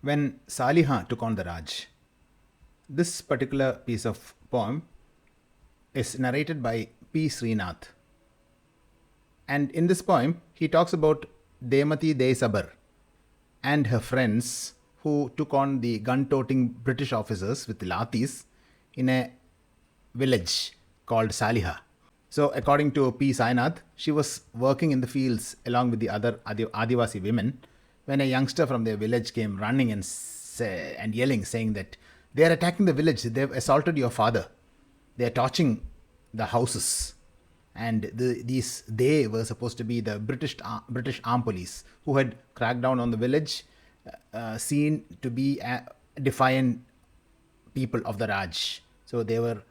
when Saliha took on the Raj. This particular piece of poem is narrated by P. Srinath. And in this poem, he talks about Demathi Dei Sabar and her friends who took on the gun toting British officers with lathis in a village called Saliha. So, according to P. Sainath, she was working in the fields along with the other Adivasi women when a youngster from their village came running and yelling, saying that they are attacking the village, they've assaulted your father, they are torching the houses. And they were supposed to be the British armed police who had cracked down on the village, seen to be defiant people of the Raj. So they were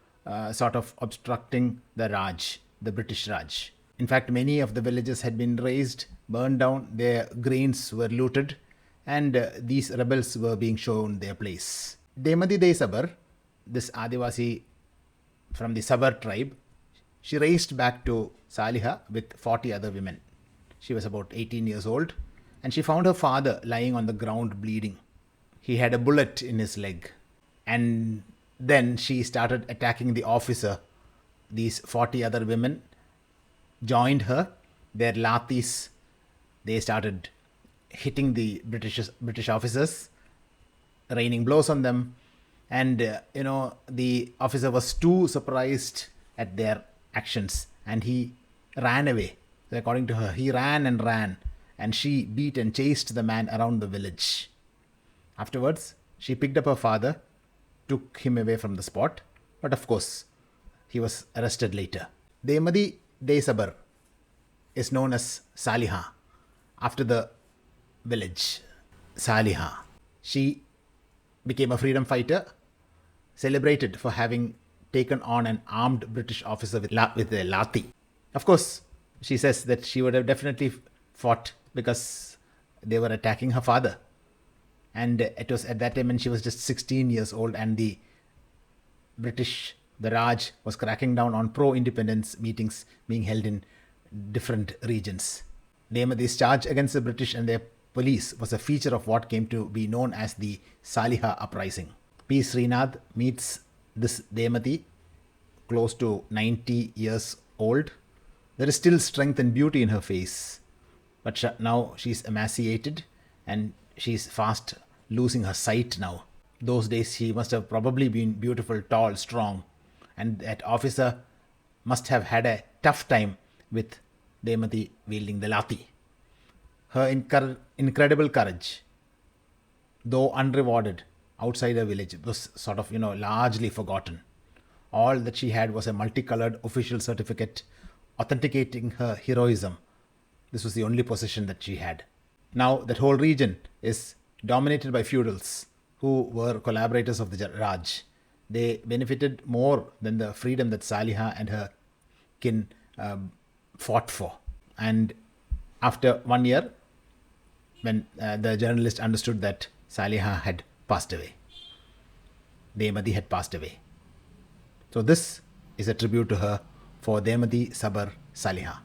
sort of obstructing the Raj, the British Raj. In fact, many of the villages had been razed, burned down, their grains were looted, and these rebels were being shown their place. Demathi Dei Sabar, this Adivasi from the Sabar tribe, she raced back to Saliha with 40 other women. She was about 18 years old, and she found her father lying on the ground bleeding. He had a bullet in his leg. And then she started attacking the officer. These 40 other women joined her. Their lathis, they started hitting the British officers, raining blows on them. And, the officer was too surprised at their actions and he ran away. So according to her, he ran, and she beat and chased the man around the village. Afterwards, she picked up her father, took him away from the spot, but of course, he was arrested later. Demathi Dei Sabar is known as Saliha, after the village Saliha. She became a freedom fighter, celebrated for having taken on an armed British officer with a lathi. Of course, she says that she would have definitely fought because they were attacking her father. And it was at that time when she was just 16 years old, and the Raj, was cracking down on pro-independence meetings being held in different regions. Demathi's charge against the British and their police was a feature of what came to be known as the Saliha uprising. P. Srinath meets this Demathi, close to 90 years old. There is still strength and beauty in her face, but now she's emaciated and she's fast losing her sight now. Those days she must have probably been beautiful, tall, strong, and that officer must have had a tough time with Demathi wielding the lathi. Her incredible courage, though unrewarded outside her village, was sort of, largely forgotten. All that she had was a multicolored official certificate authenticating her heroism. This was the only possession that she had. Now that whole region is dominated by feudals who were collaborators of the Raj. They benefited more than the freedom that Saliha and her kin fought for. And after 1 year, when the journalist understood that Saliha had passed away, Demathi had passed away. So this is a tribute to her for Demathi Sabar Saliha.